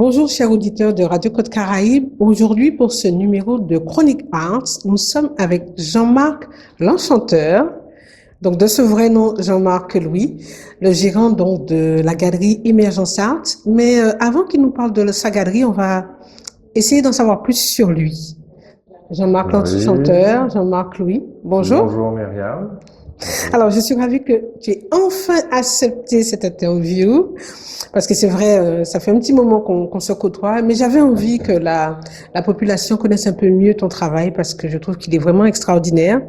Bonjour, chers auditeurs de Radio Côte Caraïbe. Aujourd'hui, pour ce numéro de Chronique Arts, nous sommes avec Jean-Marc l'Enchanteur. Donc, de ce vrai nom, Jean-Marc Louis, le gérant donc de la galerie Émergence Art. Mais avant qu'il nous parle de sa galerie, on va essayer d'en savoir plus sur lui. Jean-Marc Oui, l'Enchanteur, Jean-Marc Louis. Bonjour. bonjour Myriam. Bonjour. Alors, je suis ravie que tu aies enfin accepté cette interview, parce que c'est vrai, ça fait un petit moment qu'on se côtoie, mais j'avais envie que la population connaisse un peu mieux ton travail, parce que je trouve qu'il est vraiment extraordinaire.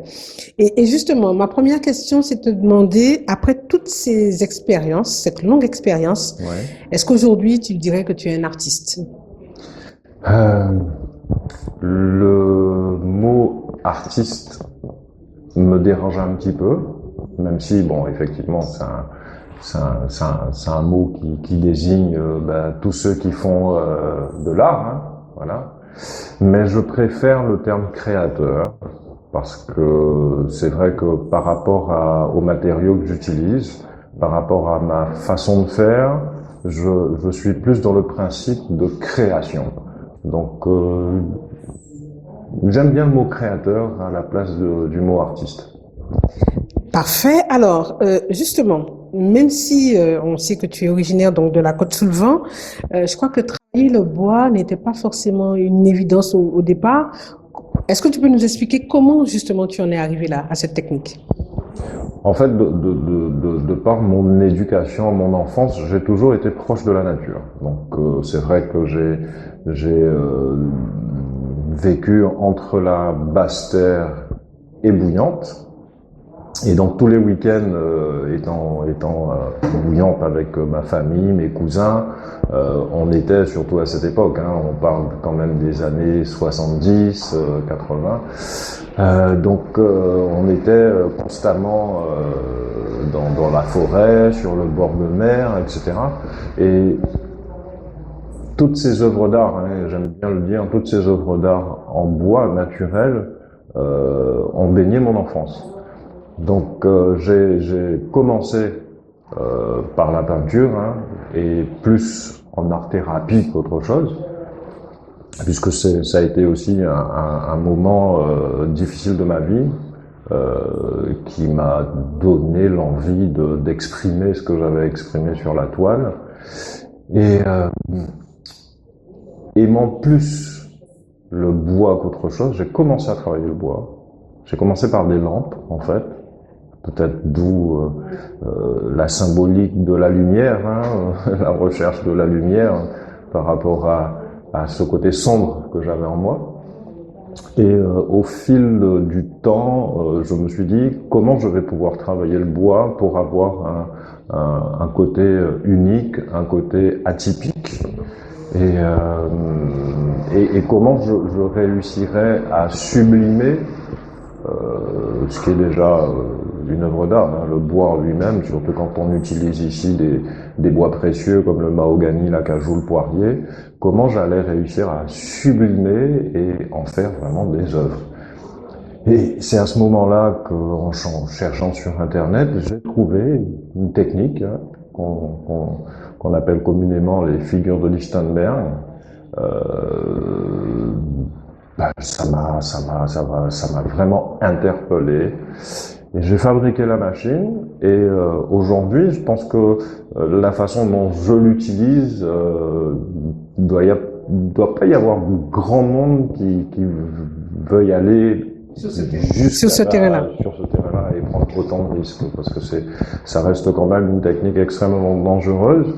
Et justement, ma première question, c'est de te demander, après toutes ces expériences, cette longue expérience, Ouais. est-ce qu'aujourd'hui, tu dirais que tu es un artiste? Euh, le mot artiste me dérange un petit peu, même si, bon, effectivement, c'est un mot qui désigne tous ceux qui font de l'art, hein, voilà. Mais je préfère le terme créateur, parce que c'est vrai que par rapport aux matériaux que j'utilise, par rapport à ma façon de faire, je suis plus dans le principe de création. Donc j'aime bien le mot créateur à la place du mot artiste. Parfait. Alors, justement, même si on sait que tu es originaire donc de la Côte-sous-le-Vent, je crois que travailler le bois n'était pas forcément une évidence au départ. Est-ce que tu peux nous expliquer comment justement tu en es arrivé là, à cette technique? En fait, de par mon éducation, mon enfance, j'ai toujours été proche de la nature. Donc c'est vrai que j'ai vécu entre la basse terre et bouillante. Et donc tous les week-ends, étant bouillante avec ma famille, mes cousins, on était surtout à cette époque, hein, on parle quand même des années 70, 80. On était constamment dans la forêt, sur le bord de mer, etc. Et toutes ces œuvres d'art, hein, j'aime bien le dire, toutes ces œuvres d'art en bois naturel ont baigné mon enfance. Donc j'ai commencé par la peinture, hein, et plus en art-thérapie qu'autre chose, puisque ça a été aussi un moment difficile de ma vie qui m'a donné l'envie d'exprimer ce que j'avais exprimé sur la toile. Et aimant plus le bois qu'autre chose, j'ai commencé à travailler le bois. J'ai commencé par des lampes, en fait. Peut-être d'où la symbolique de la lumière, hein, la recherche de la lumière par rapport à ce côté sombre que j'avais en moi. Et au fil du temps, je me suis dit comment je vais pouvoir travailler le bois pour avoir un côté unique, un côté atypique, et comment je réussirais à sublimer ce qui est déjà une œuvre d'art, hein, le bois en lui-même, surtout quand on utilise ici des bois précieux comme le mahogany, l'acajou, le poirier, comment j'allais réussir à sublimer et en faire vraiment des œuvres. Et c'est à ce moment-là qu'en cherchant sur Internet, j'ai trouvé une technique, hein, qu'on appelle communément les figures de Lichtenberg. Ça m'a vraiment interpellé. Et j'ai fabriqué la machine et aujourd'hui, je pense que la façon dont je l'utilise, doit pas y avoir grand monde qui veuille aller Sur ce terrain-là. sur ce terrain-là et prendre autant de risques, parce que ça reste quand même une technique extrêmement dangereuse.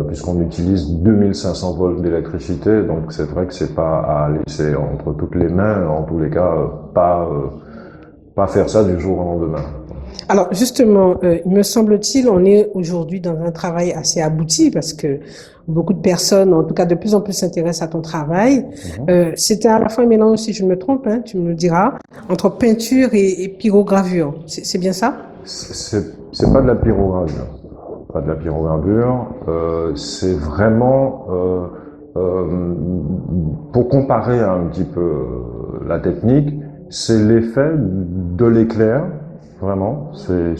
Puisqu'on utilise 2500 volts d'électricité, donc c'est vrai que c'est pas à laisser entre toutes les mains, en tous les cas, pas faire ça du jour au lendemain. Alors justement, il me semble-t-il, on est aujourd'hui dans un travail assez abouti parce que beaucoup de personnes, en tout cas de plus en plus, s'intéressent à ton travail. C'était à la fois un mélange, si je me trompe, hein, tu me le diras, entre peinture et pyrogravure. C'est bien ça? C'est pas de la pyrogravure. Pas de la pyrogravure. C'est vraiment pour comparer un petit peu la technique, c'est l'effet de l'éclair. Vraiment, c'est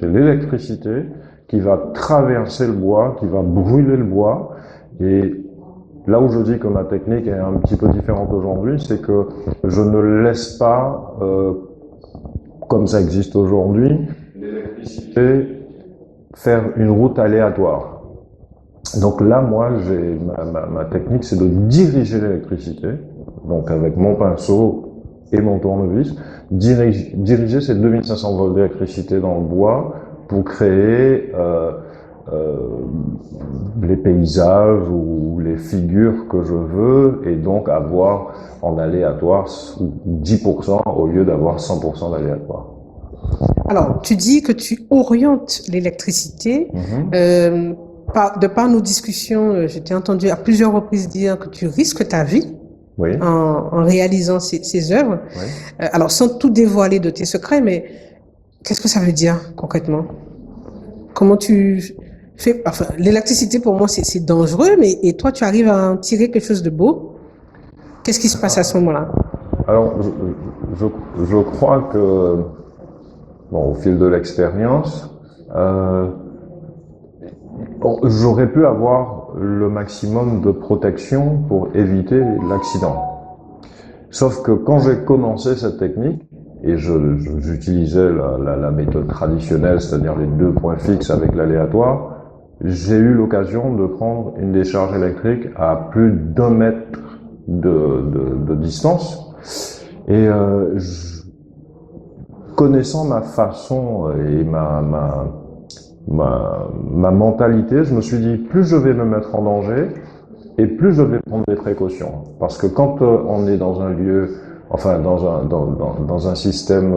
l'électricité qui va traverser le bois, qui va brûler le bois Et là où je dis que ma technique est un petit peu différente aujourd'hui, c'est que je ne laisse pas, comme ça existe aujourd'hui, l'électricité faire une route aléatoire. Donc là, moi, ma technique, c'est de diriger l'électricité, donc avec mon pinceau et mon tournevis, diriger ces 2500 volts d'électricité dans le bois pour créer euh, les paysages ou les figures que je veux, et donc avoir en aléatoire 10% au lieu d'avoir 100% d'aléatoire. Alors, tu dis que tu orientes l'électricité. Euh, de par nos discussions, je t'ai entendu à plusieurs reprises dire que tu risques ta vie Oui, en réalisant ces œuvres. oui. Alors, sans tout dévoiler de tes secrets, mais qu'est-ce que ça veut dire concrètement? Comment tu fais? Enfin, l'électricité pour moi c'est dangereux, mais et toi tu arrives à en tirer quelque chose de beau. Qu'est-ce qui se passe à ce moment-là? Alors, je crois que, bon, au fil de l'expérience, j'aurais pu avoir le maximum de protection pour éviter l'accident. Sauf que quand j'ai commencé cette technique, et j'utilisais la méthode traditionnelle, c'est-à-dire les 2 points fixes avec l'aléatoire, j'ai eu l'occasion de prendre une décharge électrique à plus d'1 mètre de distance. Et connaissant ma façon et ma mentalité, je me suis dit, plus je vais me mettre en danger, et plus je vais prendre des précautions. Parce que quand on est dans un lieu, enfin dans un système,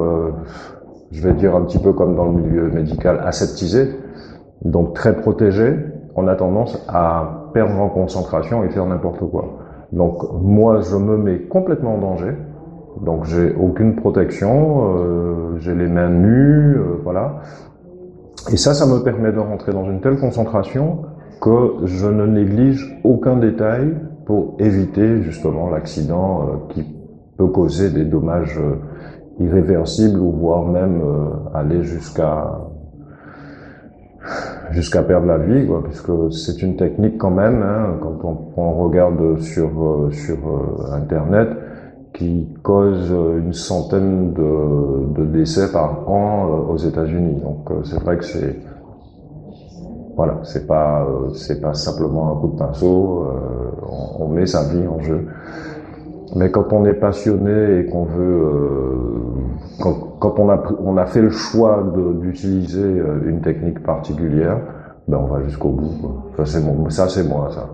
je vais dire un petit peu comme dans le milieu médical, aseptisé, donc très protégé, on a tendance à perdre en concentration et faire n'importe quoi. Donc moi, je me mets complètement en danger. Donc j'ai aucune protection, j'ai les mains nues, voilà. Et ça me permet de rentrer dans une telle concentration que je ne néglige aucun détail pour éviter justement l'accident qui peut causer des dommages irréversibles ou voire même aller jusqu'à perdre la vie, quoi, puisque c'est une technique quand même, hein, quand on regarde sur Internet, qui cause une centaine de décès par an aux États-Unis. Donc c'est vrai que c'est pas simplement un coup de pinceau. On met sa vie en jeu. Mais quand on est passionné et qu'on veut, quand on a fait le choix d'utiliser une technique particulière, ben on va jusqu'au bout, quoi. Ça c'est moi, ça.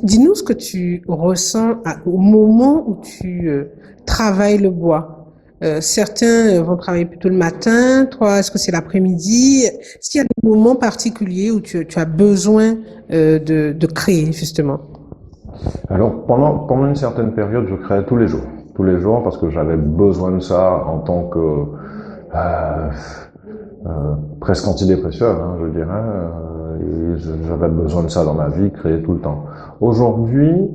Dis-nous ce que tu ressens au moment où tu travailles le bois. Certains vont travailler plutôt le matin, toi, est-ce que c'est l'après-midi? Est-ce qu'il y a des moments particuliers où tu as besoin de créer, justement? Alors pendant une certaine période, je créais tous les jours parce que j'avais besoin de ça en tant que euh, presque antidépresseur, hein, je dirais. J'avais besoin de ça dans ma vie, créer tout le temps. Aujourd'hui,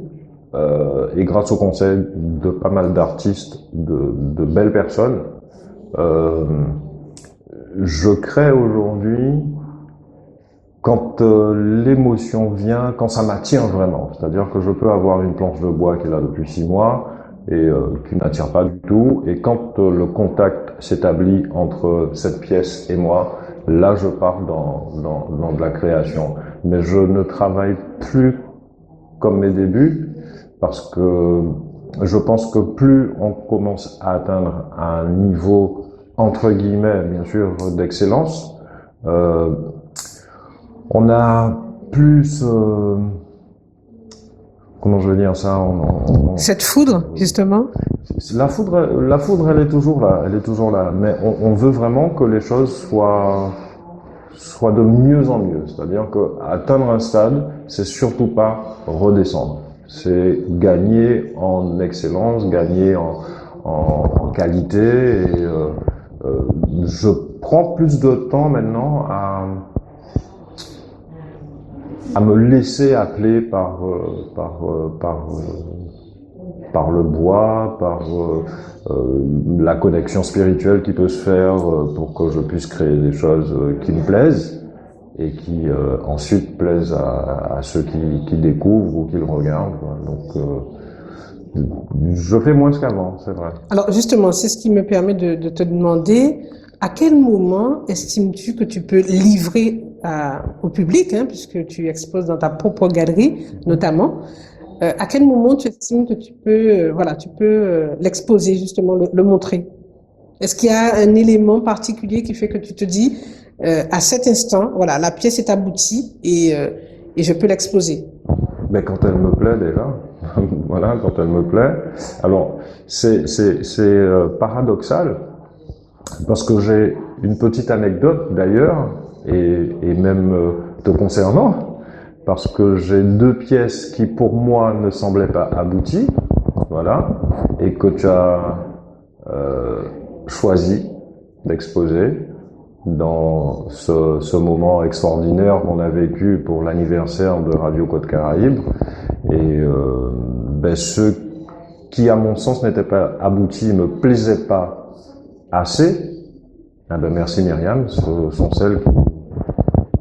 et grâce au conseil de pas mal d'artistes, de belles personnes, euh, je crée aujourd'hui quand l'émotion vient, quand ça m'attire vraiment. C'est-à-dire que je peux avoir une planche de bois qui est là depuis 6 mois et qui n'attire pas du tout. Et quand le contact s'établit entre cette pièce et moi, là je pars dans de la création. Mais je ne travaille plus comme mes débuts parce que je pense que plus on commence à atteindre un niveau entre guillemets, bien sûr, d'excellence, euh, on a plus, comment je vais dire ça, Cette foudre, justement? la foudre, elle est toujours là, mais on veut vraiment que les choses soient de mieux en mieux. C'est-à-dire que atteindre un stade, c'est surtout pas redescendre. C'est gagner en excellence, gagner en qualité. Et je prends plus de temps maintenant à me laisser appeler par le bois, par la connexion spirituelle qui peut se faire pour que je puisse créer des choses qui me plaisent. et qui ensuite plaisent à ceux qui découvrent ou qui le regardent, quoi. Donc je fais moins qu'avant, c'est vrai. Alors justement, c'est ce qui me permet de te demander à quel moment estimes-tu que tu peux livrer au public, hein, puisque tu exposes dans ta propre galerie notamment, à quel moment tu estimes que tu peux, voilà, tu peux l'exposer justement, le montrer? Est-ce qu'il y a un élément particulier qui fait que tu te dis, à cet instant, voilà, la pièce est aboutie et je peux l'exposer? Mais quand elle me plaît déjà, voilà, quand elle me plaît. Alors c'est paradoxal parce que j'ai une petite anecdote d'ailleurs et même te concernant parce que j'ai deux pièces qui pour moi ne semblaient pas abouties, voilà, et que tu as choisi d'exposer dans ce moment extraordinaire qu'on a vécu pour l'anniversaire de Radio Côte Caraïbe. Et ceux qui, à mon sens, n'étaient pas aboutis, me plaisaient pas assez, merci Myriam, ce sont celles qui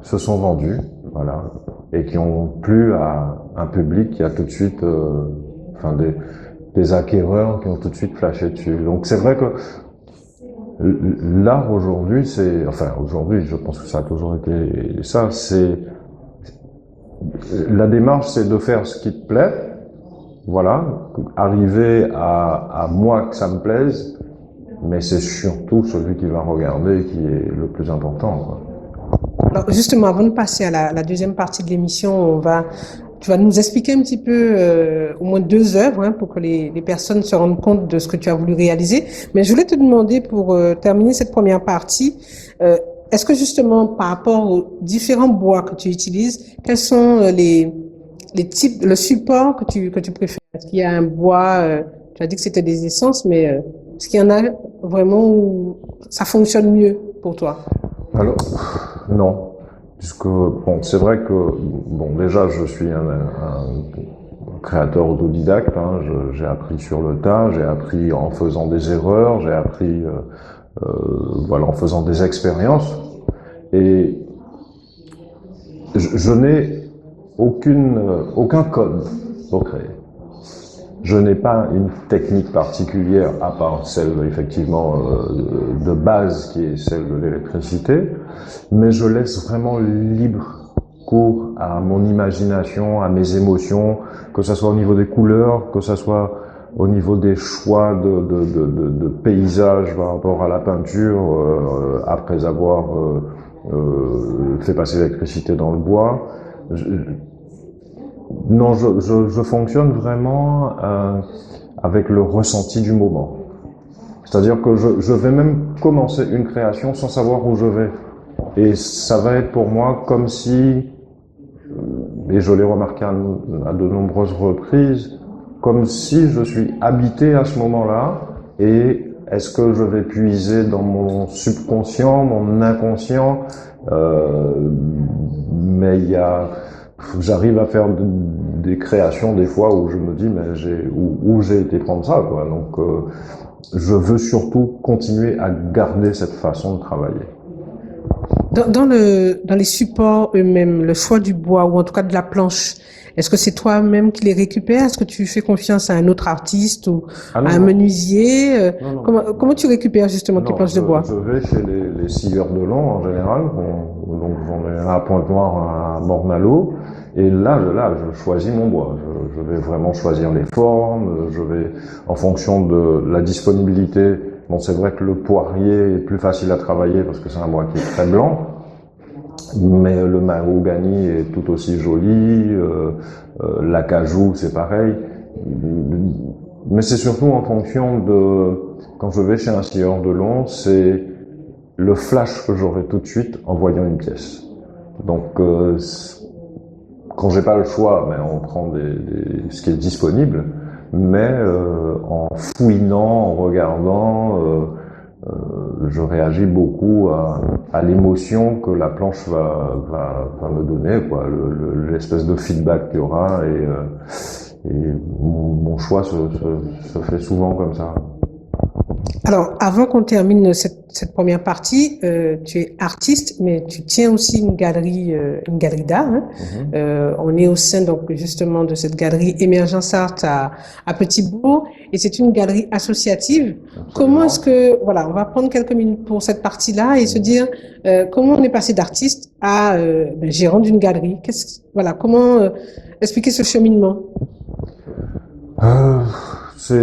se sont vendues, voilà, et qui ont plu à un public qui a tout de suite, des acquéreurs qui ont tout de suite flashé dessus. Donc c'est vrai que l'art aujourd'hui, aujourd'hui, je pense que ça a toujours été ça, la démarche, c'est de faire ce qui te plaît, voilà, arriver à moi que ça me plaise, mais c'est surtout celui qui va regarder qui est le plus important, quoi. Alors justement, avant de passer à la deuxième partie de l'émission, tu vas nous expliquer un petit peu, au moins deux œuvres, hein, pour que les personnes se rendent compte de ce que tu as voulu réaliser. Mais je voulais te demander, pour terminer cette première partie, est-ce que justement, par rapport aux différents bois que tu utilises, quels sont les types, le support que tu préfères? Est-ce qu'il y a un bois, tu as dit que c'était des essences, mais est-ce qu'il y en a vraiment où ça fonctionne mieux pour toi? Alors, non, puisque bon, c'est vrai que bon, déjà, je suis un créateur autodidacte, hein, j'ai appris sur le tas, j'ai appris en faisant des erreurs, j'ai appris voilà, en faisant des expériences, et je n'ai aucun code pour créer. Je n'ai pas une technique particulière à part celle effectivement de base qui est celle de l'électricité, mais je laisse vraiment libre cours à mon imagination, à mes émotions, que ce soit au niveau des couleurs, que ce soit au niveau des choix de paysages par rapport à la peinture, après avoir fait passer l'électricité dans le bois. Non, je fonctionne vraiment avec le ressenti du moment. C'est-à-dire que je vais même commencer une création sans savoir où je vais. Et ça va être pour moi comme si, et je l'ai remarqué à de nombreuses reprises, comme si je suis habité à ce moment-là, et est-ce que je vais puiser dans mon subconscient, mon inconscient, mais j'arrive à faire des créations des fois où je me dis mais où j'ai été prendre ça, quoi. Donc je veux surtout continuer à garder cette façon de travailler. Dans les supports eux-mêmes, le choix du bois ou en tout cas de la planche, est-ce que c'est toi-même qui les récupères? Est-ce que tu fais confiance à un autre artiste ou à un menuisier? Non. Comment tu récupères justement tes planches de bois? Je vais chez les scieurs de long en général, donc j'en ai un à Pointe-Noire, à Morne-à-l'Eau, et là, je choisis mon bois. Je vais vraiment choisir les formes, je vais en fonction de la disponibilité. Bon, c'est vrai que le poirier est plus facile à travailler parce que c'est un bois qui est très blanc, mais le mahogany est tout aussi joli, l'acajou c'est pareil. Mais c'est surtout en fonction de, quand je vais chez un scieur de long, c'est le flash que j'aurai tout de suite en voyant une pièce. Donc quand j'ai pas le choix, ben, on prend ce qui est disponible, mais en fouinant, en regardant, je réagis beaucoup à l'émotion que la planche va me donner, quoi, l'espèce de feedback qu'il y aura, et mon choix se fait souvent comme ça. Alors, avant qu'on termine cette première partie, tu es artiste, mais tu tiens aussi une galerie d'art, hein. Mhm. On est au sein donc justement de cette galerie Émergence Art à Petit-Bourg, et c'est une galerie associative. Comment est-ce Absolument. que, voilà, on va prendre quelques minutes pour cette partie-là et se Mhm. dire comment on est passé d'artiste à gérant d'une galerie. Voilà, comment expliquer ce cheminement? Euh, c'est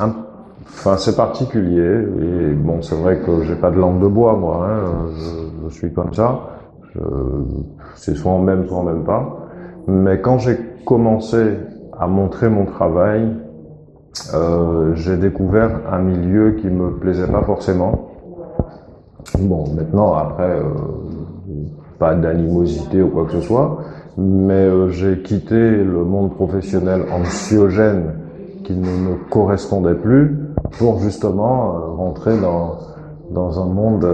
un- enfin, c'est particulier et bon, c'est vrai que j'ai pas de langue de bois moi, hein, je suis comme ça. Je- c'est soit en même pas. Mais quand j'ai commencé à montrer mon travail, j'ai découvert un milieu qui me plaisait pas forcément. Bon, maintenant après, pas d'animosité ou quoi que ce soit, mais j'ai quitté le monde professionnel anxiogène qui ne me correspondait plus pour justement rentrer dans un monde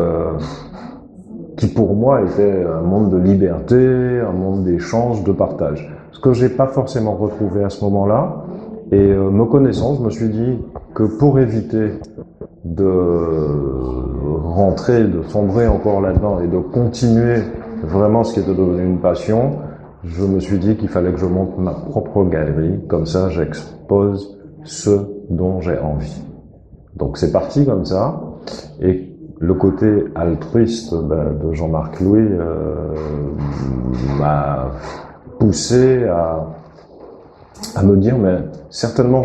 qui pour moi était un monde de liberté, un monde d'échange, de partage. Ce que j'ai pas forcément retrouvé à ce moment-là. Et me connaissant, je me suis dit que pour éviter de rentrer, de sombrer encore là-dedans et de continuer vraiment ce qui était devenu une passion, je me suis dit qu'il fallait que je monte ma propre galerie. Comme ça, j'expose ce dont j'ai envie. Donc c'est parti comme ça. Et le côté altruiste de Jean-Marc Louis m'a poussé à me dire, mais certainement,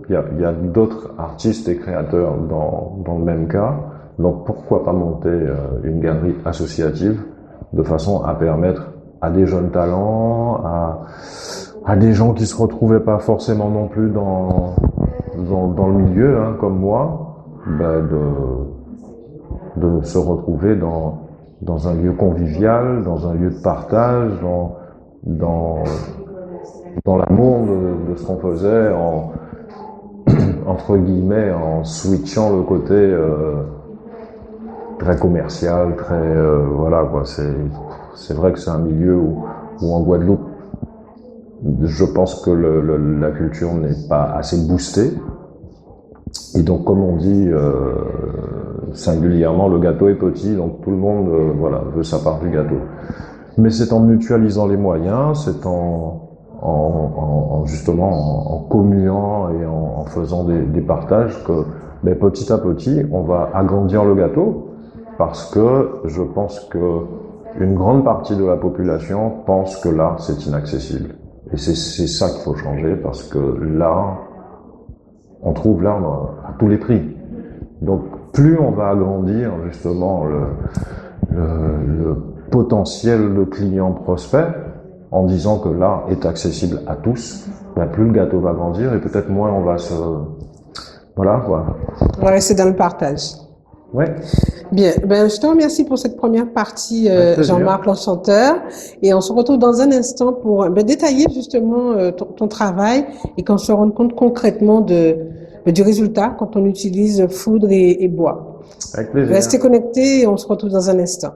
il y a d'autres artistes et créateurs dans le même cas, donc pourquoi pas monter une galerie associative de façon à permettre à des jeunes talents, à des gens qui se retrouvaient pas forcément non plus dans le milieu, hein, comme moi, ben de se retrouver dans un lieu convivial, dans un lieu de partage, dans, dans l'amour de ce qu'on faisait, entre guillemets, en switchant le côté très commercial, très voilà quoi. C'est vrai que c'est un milieu où en Guadeloupe, je pense que la culture n'est pas assez boostée. Et donc, comme on dit singulièrement, le gâteau est petit, donc tout le monde voilà, veut sa part du gâteau. Mais c'est en mutualisant les moyens, c'est justement en communiant et en faisant des partages que ben, petit à petit, on va agrandir le gâteau parce que je pense que une grande partie de la population pense que l'art c'est inaccessible. Et c'est ça qu'il faut changer parce que l'art, on trouve l'art à tous les prix. Donc plus on va agrandir justement le potentiel de clients prospects en disant que l'art est accessible à tous, ben plus le gâteau va grandir et peut-être moins on va se... Voilà quoi. On va rester dans le partage. Ouais, Bien, ben, je te remercie pour cette première partie, avec plaisir. Jean-Marc l'Enchanteur. Et on se retrouve dans un instant pour détailler justement ton travail et qu'on se rende compte concrètement du résultat quand on utilise foudre et bois. Avec plaisir. Restez connectés et on se retrouve dans un instant.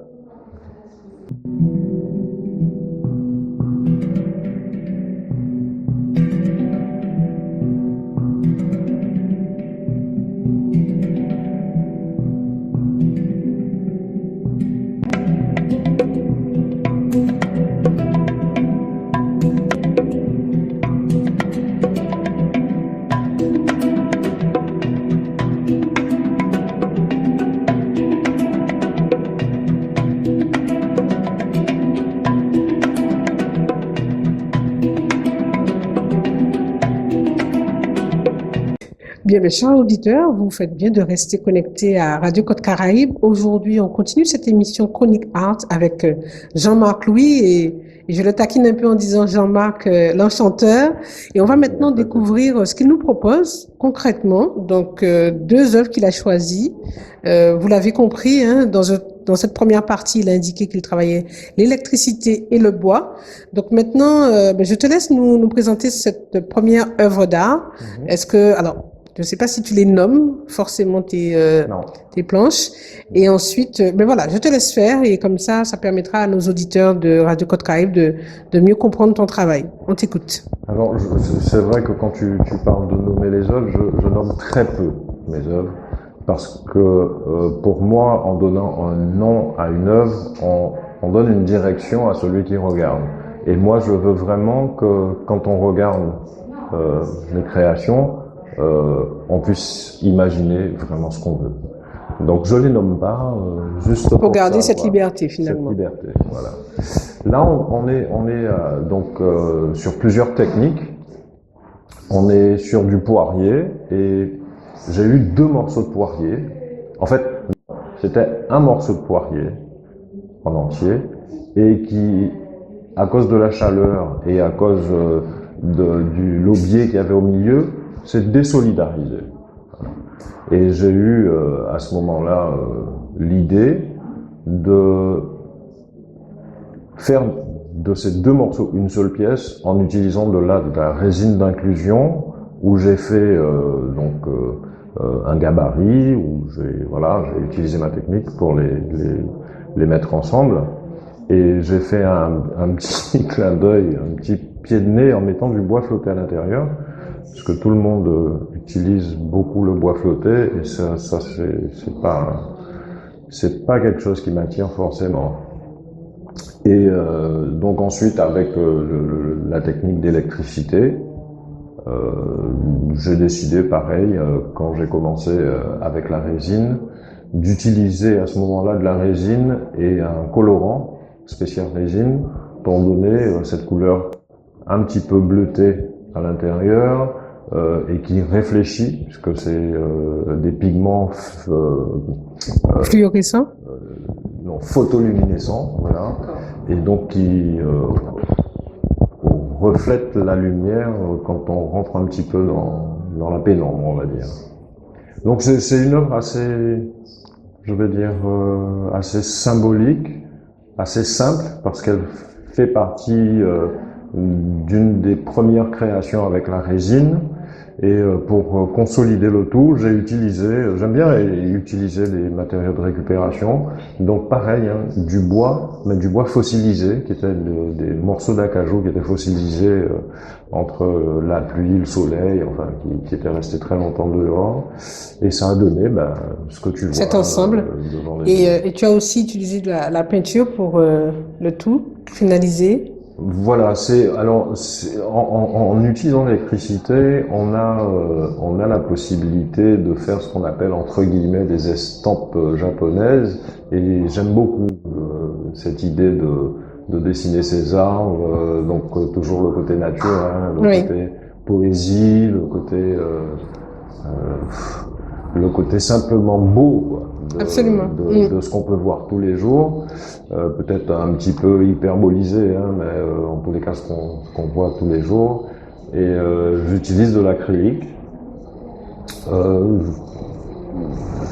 Bien, mes chers auditeurs, vous faites bien de rester connectés à Radio Côte Caraïbe. Aujourd'hui, on continue cette émission Chronique Art avec Jean-Marc Louis et je le taquine un peu en disant Jean-Marc l'Enchanteur. Et on va maintenant découvrir ce qu'il nous propose concrètement. Donc, deux œuvres qu'il a choisies. Vous l'avez compris, hein, dans cette première partie, il a indiqué qu'il travaillait l'électricité et le bois. Donc maintenant, je te laisse nous présenter cette première œuvre d'art. Est-ce que, alors, je ne sais pas si tu les nommes forcément Non. tes planches. Et ensuite, ben voilà, je te laisse faire et comme ça permettra à nos auditeurs de Radio Côte Caraïbe de mieux comprendre ton travail. On t'écoute. Alors, c'est vrai que quand tu parles de nommer les œuvres, je nomme très peu mes œuvres parce que pour moi, en donnant un nom à une œuvre, on donne une direction à celui qui regarde. Et moi, je veux vraiment que quand on regarde mes créations, on puisse imaginer vraiment ce qu'on veut. Donc je les nomme pas, juste Pour pour garder ça, cette voilà. liberté Cette finalement. liberté, voilà. Là, on est donc sur plusieurs techniques. On est sur du poirier et j'ai eu 2 morceaux de poirier. En fait, c'était un morceau de poirier en entier et qui, à cause de la chaleur et à cause du laubier qu'il y avait au milieu, s'est désolidarisé. Et j'ai eu à ce moment-là l'idée de faire de ces 2 morceaux une seule pièce en utilisant de la résine d'inclusion où j'ai fait un gabarit où j'ai utilisé ma technique pour les mettre ensemble et j'ai fait un petit clin d'œil, un petit pied de nez en mettant du bois flotté à l'intérieur parce que tout le monde utilise beaucoup le bois flotté et ça c'est pas quelque chose qui m'attire forcément. Et donc ensuite, avec la technique d'électricité, j'ai décidé, pareil, quand j'ai commencé avec la résine, d'utiliser à ce moment-là de la résine et un colorant spécial résine pour donner cette couleur un petit peu bleutée à l'intérieur et qui réfléchit, puisque c'est des pigments Fluorescent? non, photoluminescents, voilà, et donc qui reflète la lumière quand on rentre un petit peu dans la pénombre, on va dire. Donc c'est une œuvre assez, je vais dire, assez symbolique, assez simple, parce qu'elle fait partie d'une des premières créations avec la résine. Et pour consolider le tout, j'aime bien utiliser les matériaux de récupération. Donc pareil, hein, du bois, mais du bois fossilisé, qui étaient des morceaux d'acajou qui étaient fossilisés entre la pluie, le soleil, enfin qui étaient restés très longtemps dehors. Et ça a donné ce que tu vois. Cet ensemble. Devant les yeux. Et tu as aussi utilisé de la peinture pour le tout, finaliser. Voilà, en utilisant l'électricité, on a la possibilité de faire ce qu'on appelle entre guillemets des estampes japonaises, et j'aime beaucoup cette idée de dessiner ces arbres, donc toujours le côté nature, hein, Oui. côté poésie, le côté simplement beau, quoi, Absolument. de ce qu'on peut voir tous les jours, peut-être un petit peu hyperbolisé, hein, mais en tous les cas ce qu'on voit tous les jours. Et j'utilise de l'acrylique,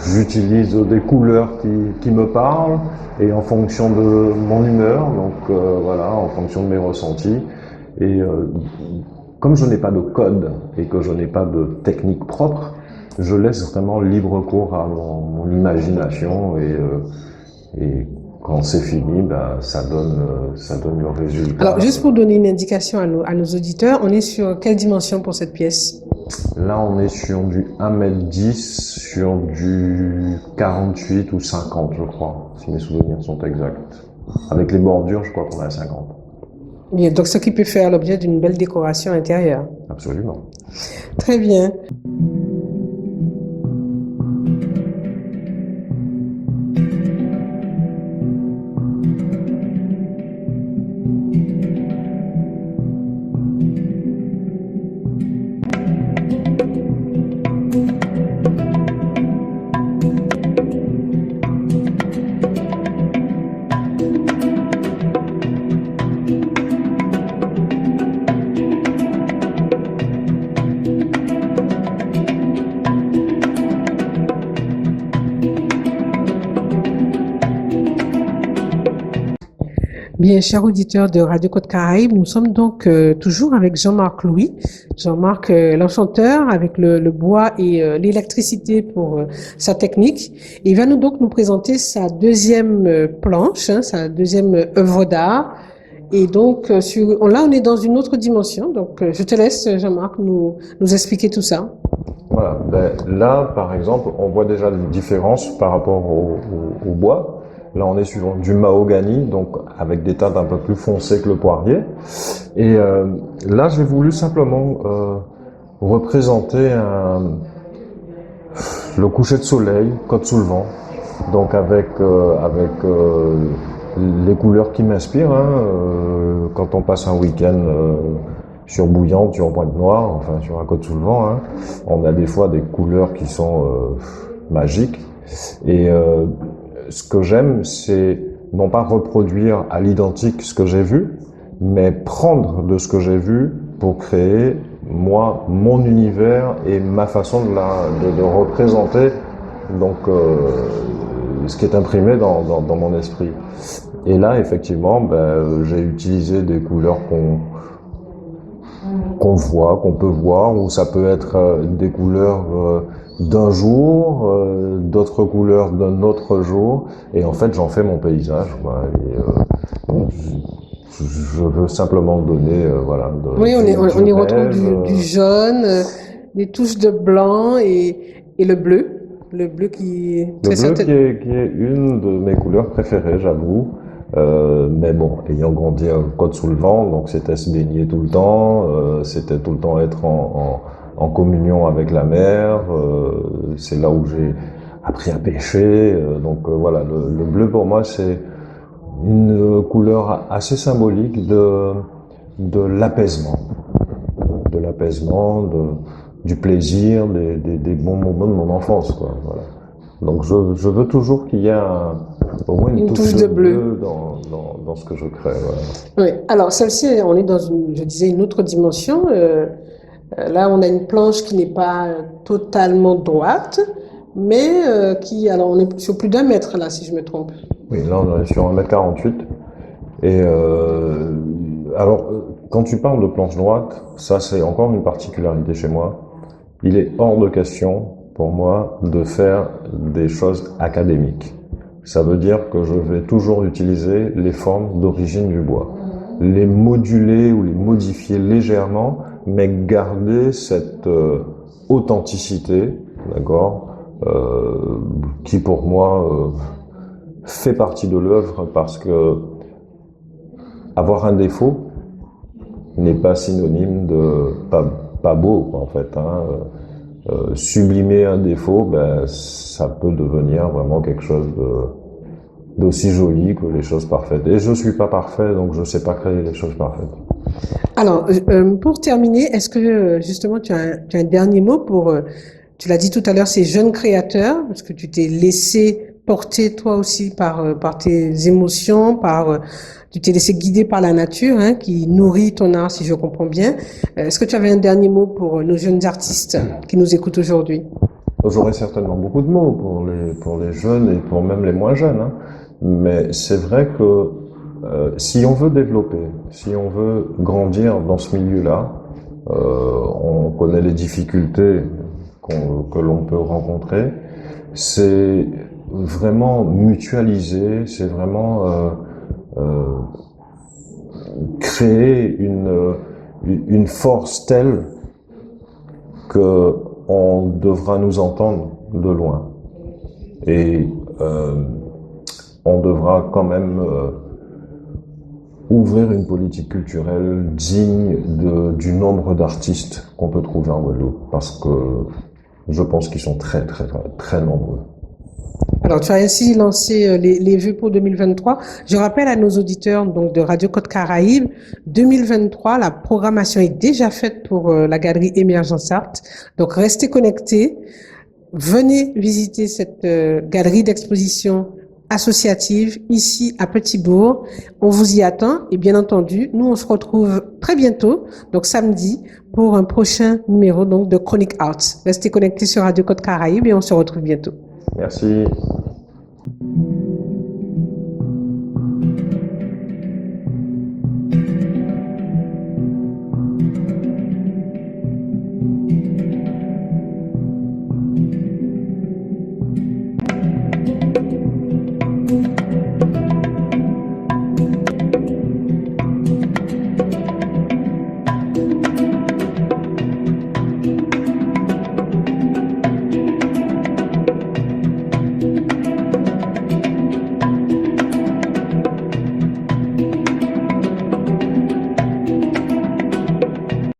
j'utilise des couleurs qui me parlent et en fonction de mon humeur, donc voilà, en fonction de mes ressentis. Et comme je n'ai pas de code et que je n'ai pas de technique propre, je laisse vraiment libre cours à mon imagination et quand c'est fini, ça donne le résultat. Alors, juste pour donner une indication à nos auditeurs, on est sur quelle dimension pour cette pièce? Là, on est sur du 1m10, sur du 48 ou 50, je crois, si mes souvenirs sont exacts. Avec les bordures, je crois qu'on est à 50. Bien, donc ce qui peut faire l'objet d'une belle décoration intérieure. Absolument. Très bien. Bien, chers auditeurs de Radio Côte Caraïbe, nous sommes donc toujours avec Jean-Marc Louis. Jean-Marc, l'enchanteur, avec le bois et l'électricité pour sa technique. Il va nous présenter sa deuxième planche, hein, sa deuxième œuvre d'art. Et donc, là, on est dans une autre dimension. Donc, je te laisse, Jean-Marc, nous expliquer tout ça. Voilà. Ben, là, par exemple, on voit déjà des différences par rapport au bois. Là, on est sur du mahogany, donc avec des teintes un peu plus foncées que le poirier. Et là, j'ai voulu simplement représenter le coucher de soleil, côte sous le vent. Donc avec les couleurs qui m'inspirent. Quand on passe un week-end sur Bouillante, sur Pointe-Noire, enfin sur la côte sous le vent, on a des fois des couleurs qui sont magiques. Et ce que j'aime, c'est non pas reproduire à l'identique ce que j'ai vu, mais prendre de ce que j'ai vu pour créer, moi, mon univers et ma façon de représenter donc ce qui est imprimé dans mon esprit. Et là, effectivement, j'ai utilisé des couleurs qu'on peut voir, ou ça peut être des couleurs d'un jour, d'autres couleurs d'un autre jour, et en fait, j'en fais mon paysage, quoi. Et, je veux simplement donner, voilà. Oui, on y retrouve du jaune, des touches de blanc et le bleu. Le bleu qui Le bleu qui est une de mes couleurs préférées, j'avoue. Mais bon, ayant grandi à Côte sous le vent, donc c'était se baigner tout le temps, c'était tout le temps être en communion avec la mer. C'est là où j'ai appris à pêcher. Voilà, le bleu pour moi c'est une couleur assez symbolique de l'apaisement, du plaisir, des bons moments de mon enfance, quoi. Voilà. Donc je veux toujours qu'il y ait au moins une touche de bleu dans ce que je crée. Voilà. Oui. Alors celle-ci, on est dans une autre dimension. Là, on a une planche qui n'est pas totalement droite, mais alors on est sur plus d'1 mètre là, si je me trompe. Oui, là on est sur 1,48 m. Et alors, quand tu parles de planche droite, ça c'est encore une particularité chez moi. Il est hors de question pour moi de faire des choses académiques. Ça veut dire que je vais toujours utiliser les formes d'origine du bois. Les moduler ou les modifier légèrement, mais garder cette authenticité, d'accord, qui pour moi fait partie de l'œuvre, parce que avoir un défaut n'est pas synonyme de pas beau, en fait. Sublimer un défaut, ça peut devenir vraiment quelque chose d'aussi joli que les choses parfaites. Et je suis pas parfait, donc je sais pas créer les choses parfaites. Alors, pour terminer, est-ce que justement tu as un dernier mot pour, tu l'as dit tout à l'heure, ces jeunes créateurs, parce que tu t'es laissé porter toi aussi par tes émotions, tu t'es laissé guider par la nature, qui nourrit ton art, si je comprends bien. Est-ce que tu avais un dernier mot pour nos jeunes artistes qui nous écoutent aujourd'hui? J'aurais certainement beaucoup de mots pour les jeunes et pour même les moins jeunes, mais c'est vrai que si on veut développer, si on veut grandir dans ce milieu-là, on connaît les difficultés que l'on peut rencontrer. C'est vraiment mutualiser, c'est vraiment créer une force telle que on devra nous entendre de loin, et on devra quand même ouvrir une politique culturelle digne du nombre d'artistes qu'on peut trouver en Guadeloupe, parce que je pense qu'ils sont très très très très nombreux. Alors, tu as ainsi lancé les vœux pour 2023. Je rappelle à nos auditeurs donc de Radio Côte Caraïbe, 2023, la programmation est déjà faite pour la galerie Émergence Art. Donc, restez connectés. Venez visiter cette galerie d'exposition associative ici à Petit-Bourg. On vous y attend et bien entendu, nous on se retrouve très bientôt, donc samedi, pour un prochain numéro donc de Chronique Arts. Restez connectés sur Radio Côte Caraïbe et on se retrouve bientôt. Merci.